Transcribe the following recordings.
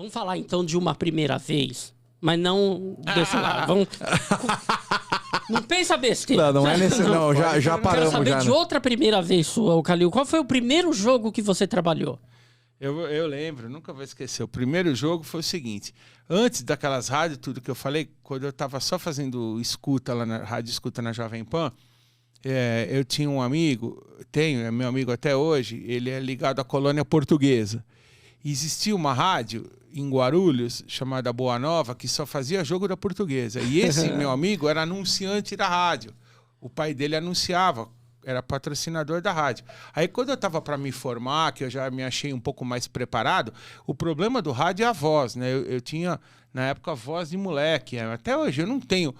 Vamos falar então de uma primeira vez, mas não desse lado. Vamos... Não pensa besteira. Não é nesse... Não, já paramos. Quero saber já, de outra primeira vez sua, Calil. Qual foi o primeiro jogo que você trabalhou? Eu lembro, nunca vou esquecer. O primeiro jogo foi o seguinte. Antes daquelas rádios, tudo que eu falei, quando eu estava só fazendo escuta lá na rádio escuta na Jovem Pan, eu tinha um amigo, é meu amigo até hoje, ele é ligado à colônia portuguesa. E existia uma rádio em Guarulhos, chamada Boa Nova, que só fazia jogo da portuguesa. E esse meu amigo era anunciante da rádio. O pai dele anunciava, era patrocinador da rádio. Aí quando eu estava para me formar, que eu já me achei um pouco mais preparado, o problema do rádio é a voz, né? Eu tinha, na época, a voz de moleque. Até hoje eu não tenho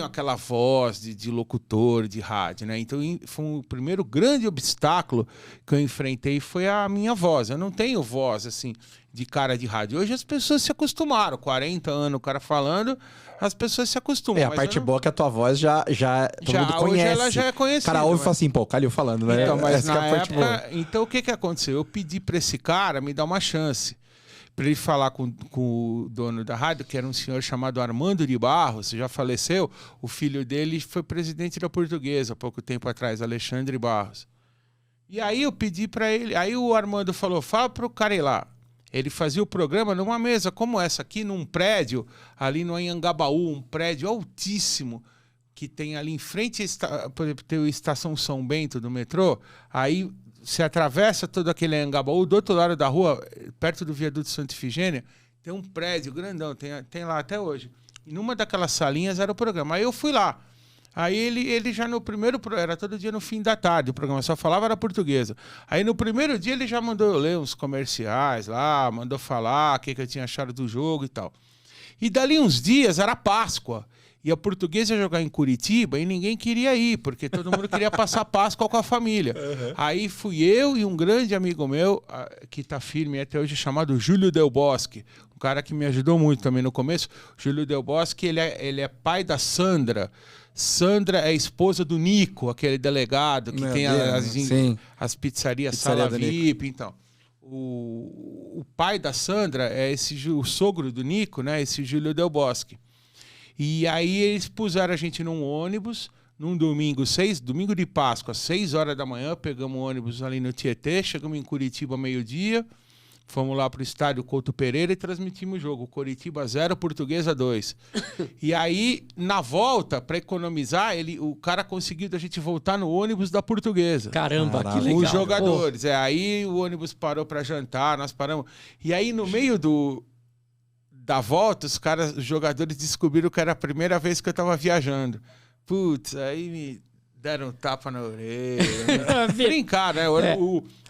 aquela voz de locutor de rádio, né? Então foi o primeiro grande obstáculo que eu enfrentei foi a minha voz. Eu não tenho voz, assim, de cara de rádio. Hoje as pessoas se acostumaram. 40 anos o cara falando, as pessoas se acostumam. A parte boa é que a tua voz já todo mundo conhece. Hoje ela já é conhecida. O cara ouve e fala assim, pô, Calil falando, né? Então, mas na é a parte boa. então o que aconteceu? Eu pedi para esse cara me dar uma chance. Para ele falar com o dono da rádio, que era um senhor chamado Armando de Barros, já faleceu. O filho dele foi presidente da Portuguesa há pouco tempo atrás, Alexandre Barros. E aí eu pedi para ele, aí o Armando falou, fala para o cara ir lá. Ele fazia o programa numa mesa como essa aqui, num prédio, ali no Anhangabaú, um prédio altíssimo, que tem ali em frente, por exemplo, tem a Estação São Bento do metrô, aí você atravessa todo aquele Anhangabaú, do outro lado da rua, perto do viaduto Santa Ifigênia, tem um prédio grandão, tem lá até hoje. E numa daquelas salinhas era o programa. Aí eu fui lá. Aí ele já no primeiro... Era todo dia no fim da tarde o programa, só falava era portuguesa. Aí no primeiro dia ele já mandou eu ler uns comerciais lá, mandou falar o que eu tinha achado do jogo e tal. E dali uns dias era Páscoa. E a Portuguesa ia jogar em Curitiba e ninguém queria ir, porque todo mundo queria passar Páscoa com a família. Uhum. Aí fui eu e um grande amigo meu, que está firme até hoje, chamado Júlio Del Bosque, um cara que me ajudou muito também no começo. Júlio Del Bosque, ele é pai da Sandra. Sandra é esposa do Nico, aquele delegado que tem as pizzarias Sala VIP. Então, o pai da Sandra é o sogro do Nico, né? Esse Júlio Del Bosque. E aí eles puseram a gente num ônibus, num domingo de Páscoa, 6 horas da manhã, pegamos o ônibus ali no Tietê, chegamos em Curitiba meio-dia, fomos lá pro estádio Couto Pereira e transmitimos o jogo. Curitiba 0, Portuguesa 2. E aí, na volta, para economizar, o cara conseguiu da gente voltar no ônibus da Portuguesa. Caramba, que legal. Os jogadores. Aí o ônibus parou para jantar, nós paramos. E aí, no meio da volta, os jogadores descobriram que era a primeira vez que eu tava viajando. Putz, aí me deram um tapa na orelha. Brincar, né?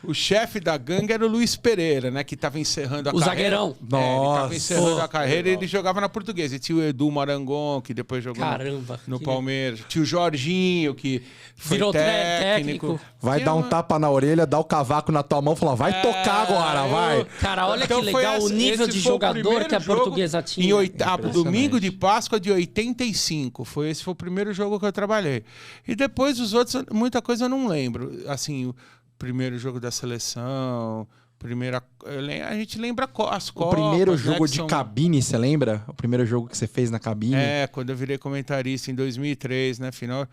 O chefe da gangue era o Luiz Pereira, né? Que tava encerrando a carreira. O zagueirão. Ele tava encerrando a carreira e ele jogava na Portuguesa. E tinha o Edu Marangon, que depois jogou no Palmeiras. Tinha o Jorginho, que virou técnico. Vai dar um tapa na orelha, dar o cavaco na tua mão e falar, vai tocar agora, vai. Cara, olha então, que legal o nível de jogador que a Portuguesa tinha. Domingo de Páscoa de 85. Esse foi o primeiro jogo que eu trabalhei. E depois os outros, muita coisa eu não lembro. Assim, o primeiro jogo da seleção, a gente lembra as Copas. O primeiro jogo de cabine, você lembra? O primeiro jogo que você fez na cabine? Quando eu virei comentarista em 2003, né, final...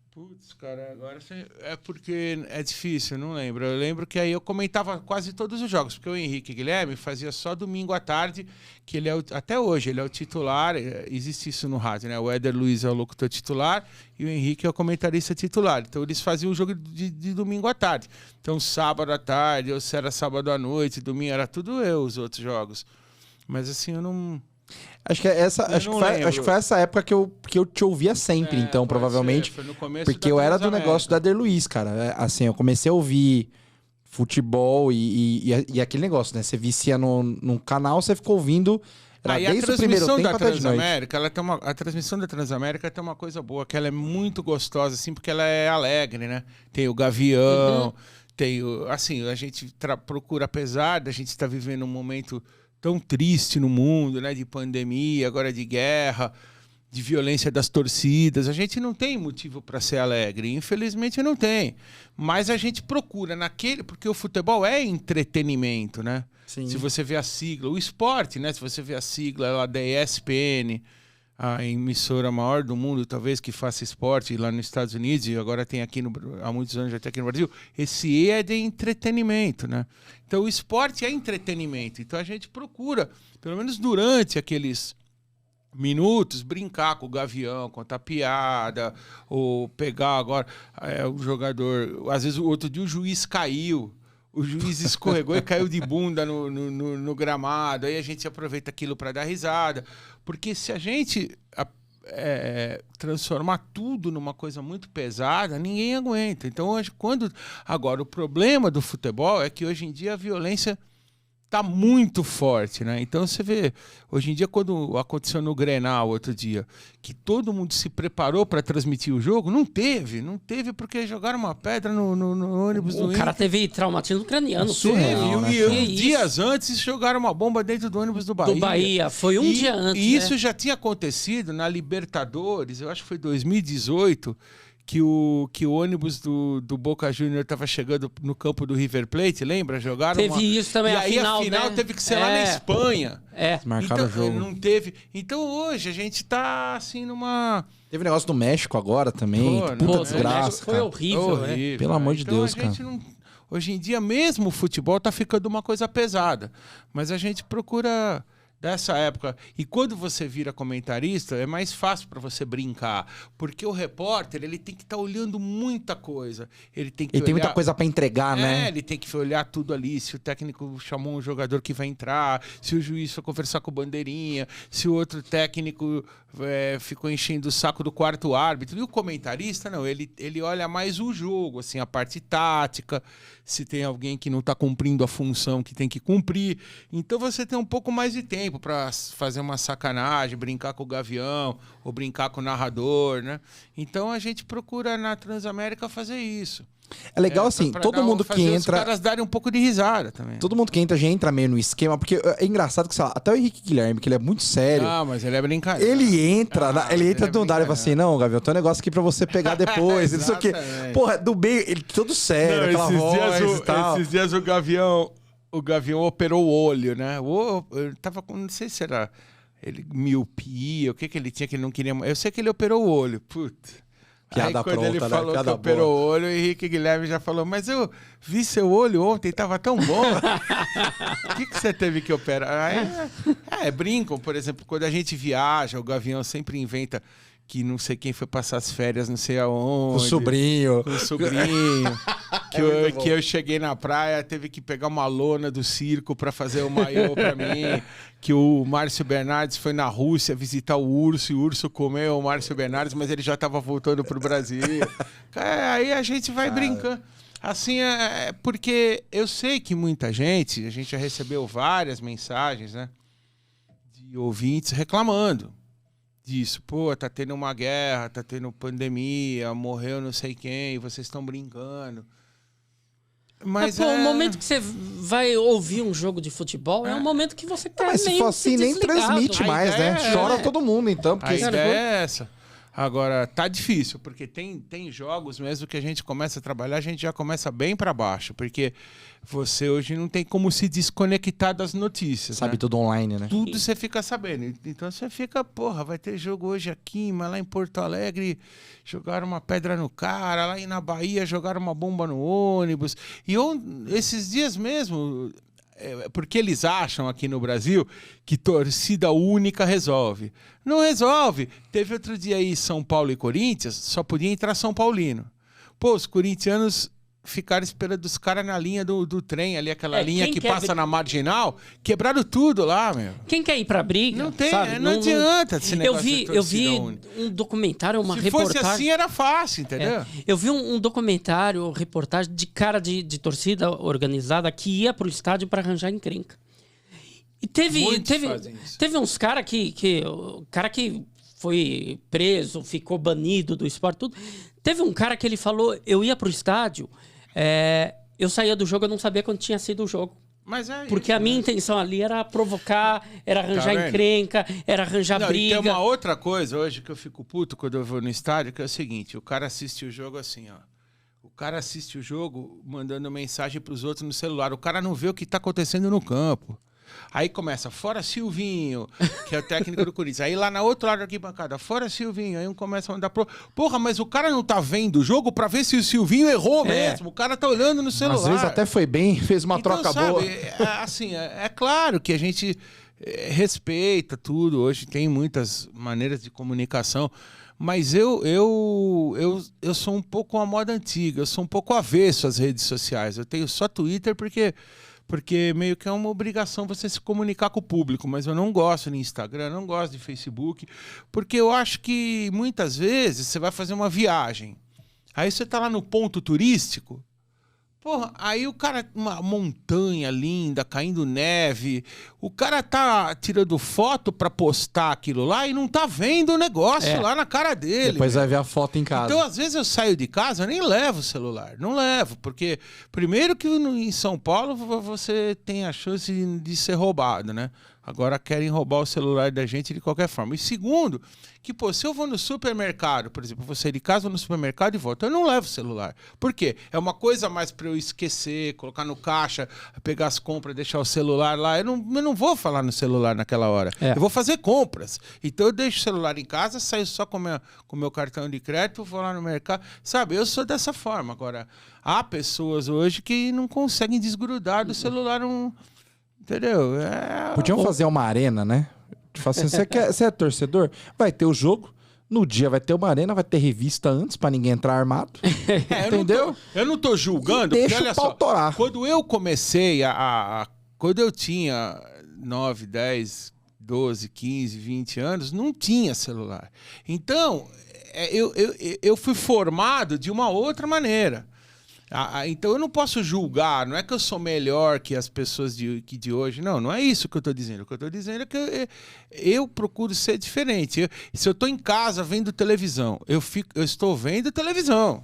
Putz, cara, agora é porque é difícil, eu não lembro. Eu lembro que aí eu comentava quase todos os jogos, porque o Henrique Guilherme fazia só domingo à tarde, que ele até hoje, ele é o titular, existe isso no rádio, né? O Éder Luiz é o locutor titular e o Henrique é o comentarista titular. Então eles faziam o jogo de domingo à tarde. Então sábado à tarde, ou se era sábado à noite, domingo, era tudo os outros jogos. Mas assim, eu não... Acho que foi essa época que eu te ouvia sempre, então, provavelmente. Foi no começo porque eu era do negócio do Éder Luiz, cara. Assim, eu comecei a ouvir futebol e aquele negócio, né? Você vicia num canal, você ficou ouvindo. Desde o primeiro tempo até de noite. A transmissão da Transamérica tem uma coisa boa, que ela é muito gostosa, assim, porque ela é alegre, né? Tem o Gavião, tem o... Assim, a gente procura, apesar da gente estar vivendo um momento tão triste no mundo, né, de pandemia, agora de guerra, de violência das torcidas. A gente não tem motivo para ser alegre, infelizmente não tem. Mas a gente procura porque o futebol é entretenimento, né? Sim. Se você vê a sigla, o esporte, né? Se você vê a sigla lá da ESPN, a emissora maior do mundo, talvez, que faça esporte lá nos Estados Unidos, e agora tem aqui há muitos anos já tem aqui no Brasil, esse E é de entretenimento, né? Então o esporte é entretenimento. Então a gente procura, pelo menos durante aqueles minutos, brincar com o Gavião, contar piada, ou pegar agora o jogador... Às vezes, o outro dia o juiz caiu, o juiz escorregou e caiu de bunda no gramado, aí a gente aproveita aquilo para dar risada, porque se a gente transformar tudo numa coisa muito pesada, ninguém aguenta. Então, agora, o problema do futebol é que hoje em dia a violência tá muito forte, né? Então você vê, hoje em dia, quando aconteceu no Grenal outro dia, que todo mundo se preparou para transmitir o jogo, não teve porque jogaram uma pedra no ônibus do Inter. O cara teve traumatismo craniano. Surreal, né? E dias antes jogaram uma bomba dentro do ônibus do Bahia. Do Bahia, foi um dia antes. E isso já tinha acontecido na Libertadores, eu acho que foi 2018, que o ônibus do Boca Juniors estava chegando no campo do River Plate, lembra? Jogaram isso também, a final, né? Teve que ser lá na Espanha. Marcaram o jogo. Não teve. Então hoje a gente tá assim numa... Teve negócio do México agora também. Puta desgraça, foi horrível, né? Pelo amor de Deus, cara. Hoje em dia mesmo o futebol tá ficando uma coisa pesada, mas a gente procura... Dessa época. E quando você vira comentarista, é mais fácil para você brincar. Porque o repórter, ele tem que estar olhando muita coisa. Ele tem muita coisa para entregar, né? Ele tem que olhar tudo ali. Se o técnico chamou um jogador que vai entrar, se o juiz foi conversar com o bandeirinha, se o outro técnico ficou enchendo o saco do quarto árbitro. E o comentarista, não. Ele olha mais o jogo, assim, a parte tática, se tem alguém que não está cumprindo a função que tem que cumprir. Então você tem um pouco mais de tempo para fazer uma sacanagem, brincar com o Gavião, ou brincar com o narrador, né? Então a gente procura na Transamérica fazer isso. É legal assim, todo mundo que entra... Os caras darem um pouco de risada também. Todo mundo que entra já entra meio no esquema, porque é engraçado que, sei lá, até o Henrique Guilherme, que ele é muito sério... Ah, mas ele é brincadeira. Ele entra no Dário e fala assim, não, Gavião, tem um negócio aqui pra você pegar depois, não sei o quê. Porra, do meio, ele todo sério, aquela voz e tal. Esses dias o Gavião operou o olho, né? Eu tava com, não sei se era miopia, o que ele tinha que ele não queria... Eu sei que ele operou o olho, puta... Piada aí quando pronta, ele né? falou Piada que operou boa. o olho, o Henrique Guilherme já falou, mas eu vi seu olho ontem, tava tão bom. O que você teve que operar? Brincam, por exemplo, quando a gente viaja, o Gavião sempre inventa que não sei quem foi passar as férias, não sei aonde. Com o sobrinho. Que eu cheguei na praia, teve que pegar uma lona do circo para fazer o maiô para mim. Que o Márcio Bernardes foi na Rússia visitar o urso, e o urso comeu o Márcio Bernardes, mas ele já estava voltando pro Brasil. Aí a gente vai brincando. Assim, porque eu sei que muita gente, a gente já recebeu várias mensagens, né, de ouvintes reclamando disso. Pô, tá tendo uma guerra, tá tendo pandemia, morreu não sei quem, vocês estão brincando. Mas o momento que você vai ouvir um jogo de futebol é um momento que você quer. Mas se for assim, nem transmite mais, né? Chora todo mundo, então. Porque a ideia é essa. Agora, tá difícil, porque tem jogos mesmo que a gente começa a trabalhar, a gente já começa bem para baixo, porque você hoje não tem como se desconectar das notícias. Sabe, né? tudo online, né? Tudo você fica sabendo. Então você fica, porra, vai ter jogo hoje aqui, mas lá em Porto Alegre jogaram uma pedra no cara, lá na Bahia jogaram uma bomba no ônibus. E esses dias mesmo... porque eles acham aqui no Brasil que torcida única resolve. Não resolve. Teve outro dia aí São Paulo e Corinthians, só podia entrar São Paulino. Pô, os corintianos ficaram esperando os caras na linha do trem, ali aquela linha que passa na Marginal, quebraram tudo lá, meu. Quem quer ir pra briga? Não tem, sabe? não adianta esse negócio Eu vi um documentário, uma reportagem... Se fosse assim, era fácil, entendeu? Eu vi um documentário, reportagem de cara de torcida organizada que ia pro estádio para arranjar encrenca. E teve uns caras o cara que foi preso, ficou banido do esporte, tudo. Teve um cara que ele falou, eu ia pro estádio, eu saía do jogo, eu não sabia quando tinha sido o jogo. Porque a minha intenção ali era provocar, era arranjar encrenca, era arranjar briga. E tem uma outra coisa hoje que eu fico puto quando eu vou no estádio, que é o seguinte, o cara assiste o jogo assim, ó. O cara assiste o jogo mandando mensagem pros outros no celular. O cara não vê o que tá acontecendo no campo. Aí começa, fora Silvinho, que é o técnico do Corinthians. Aí lá na outra lado da arquibancada, fora Silvinho. Aí um começa a mandar pro... Porra, mas o cara não tá vendo o jogo pra ver se o Silvinho errou mesmo. O cara tá olhando no celular. Às vezes até foi bem, fez uma troca boa. Assim, é claro que a gente respeita tudo. Hoje tem muitas maneiras de comunicação. Mas eu sou um pouco a moda antiga. Eu sou um pouco avesso às redes sociais. Eu tenho só Twitter porque meio que é uma obrigação você se comunicar com o público, mas eu não gosto de Instagram, não gosto de Facebook, porque eu acho que muitas vezes você vai fazer uma viagem, aí você tá lá no ponto turístico, porra, aí o cara, uma montanha linda, caindo neve, o cara tá tirando foto pra postar aquilo lá e não tá vendo o negócio lá na cara dele. Depois vai ver a foto em casa. Então, às vezes eu saio de casa, eu nem levo o celular, não levo, porque primeiro que em São Paulo você tem a chance de ser roubado, né? Agora querem roubar o celular da gente de qualquer forma. E segundo, que, pô, se eu vou no supermercado, por exemplo, vou sair de casa, vou no supermercado e volto, eu não levo o celular. Por quê? É uma coisa mais para eu esquecer, colocar no caixa, pegar as compras, deixar o celular lá. Eu não vou falar no celular naquela hora. Eu vou fazer compras. Então eu deixo o celular em casa, saio só com o meu cartão de crédito, vou lá no mercado. Sabe, eu sou dessa forma. Agora, há pessoas hoje que não conseguem desgrudar do celular Entendeu? Podiam fazer uma arena, né? Assim, você é torcedor? Vai ter o jogo. No dia vai ter uma arena, vai ter revista antes pra ninguém entrar armado. Entendeu? Eu não tô julgando, e porque deixa olha o pau só, torar. quando eu comecei quando eu tinha 9, 10, 12, 15, 20 anos, não tinha celular. Então, eu fui formado de uma outra maneira. Então eu não posso julgar, não é que eu sou melhor que as pessoas de hoje, não é isso que eu estou dizendo. O que eu estou dizendo é que eu procuro ser diferente. Se eu estou em casa vendo televisão, eu estou vendo televisão.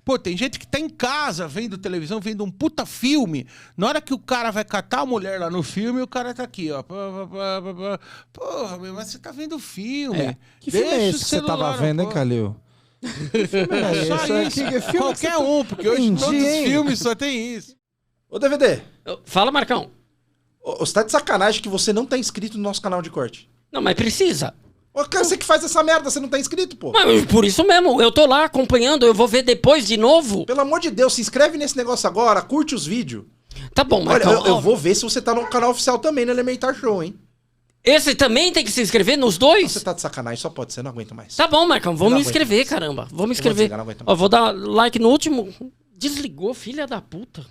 Pô, tem gente que tá em casa vendo televisão, vendo um puta filme. Na hora que o cara vai catar a mulher lá no filme, o cara tá aqui, ó. Porra, mas você tá vendo filme. Que filme é esse que você tava vendo, hein, Calil? Que filme é só isso. Que qualquer um, porque hoje todos os filmes só tem isso. Ô, DVD. Fala, Marcão. Você tá de sacanagem que você não tá inscrito no nosso canal de corte. Não, mas precisa. Você que faz essa merda, você não tá inscrito, pô. Mas por isso mesmo, eu tô lá acompanhando, eu vou ver depois de novo. Pelo amor de Deus, se inscreve nesse negócio agora, curte os vídeos. Tá bom, Marcão. Olha, eu vou ver se você tá no canal oficial também, no Elementar Show, hein. Esse também tem que se inscrever nos dois? Você tá de sacanagem, só pode ser, não aguento mais. Tá bom, Marcão, vou me inscrever, caramba. Vou me inscrever. Ó, vou dar like no último. Desligou, filha da puta.